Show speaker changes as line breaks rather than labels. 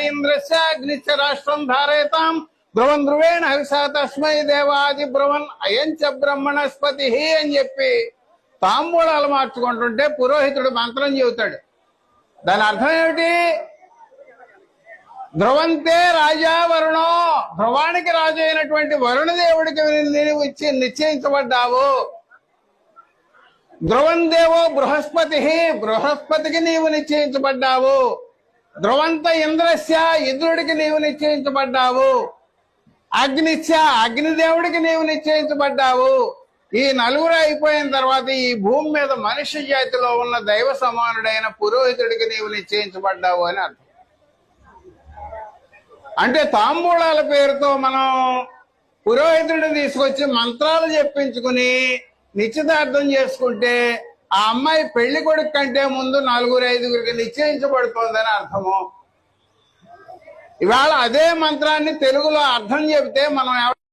ఇంద్రస్య అగ్నిశ్చ రాష్ట్రం ధారయతాం ధ్రువం ధ్రువేణ హవిషా తస్మై దేవాది బ్రువన్ అయంచ బ్రహ్మణస్పతి అని చెప్పి తాంబూలాలు మార్చుకుంటుంటే పురోహితుడు మంత్రం చెబుతాడు. దాని అర్థం ఏమిటి? ధ్రువంతే రాజా వరుణో, ధ్రువానికి రాజు అయినటువంటి వరుణదేవుడికి నీవు ఇచ్చి నిశ్చయించబడ్డావు. ధ్రువం దేవో బృహస్పతి, బృహస్పతికి నీవు నిశ్చయించబడ్డావు. ధ్రువంత ఇంద్రస్య, ఇంద్రుడికి నీవు నిశ్చయించబడ్డావు. అగ్నిశ్య, అగ్నిదేవుడికి నీవు నిశ్చయించబడ్డావు. ఈ నలుగురు అయిపోయిన తర్వాత ఈ భూమి మీద మనుష్య జాతిలో ఉన్న దైవ సమానుడైన పురోహితుడికి నీవు నిశ్చయించబడ్డావు అని అర్థం. అంటే తాంబూలాల పేరుతో మనం పురోహితుడిని తీసుకొచ్చి మంత్రాలు చెప్పించుకుని నిశ్చితార్థం చేసుకుంటే ఆ అమ్మాయి పెళ్లి కొడుకు కంటే ముందు 4-5 నిశ్చయించబడుతోందని అర్థము. ఇవాళ అదే మంత్రాన్ని తెలుగులో అర్థం చెబితే మనం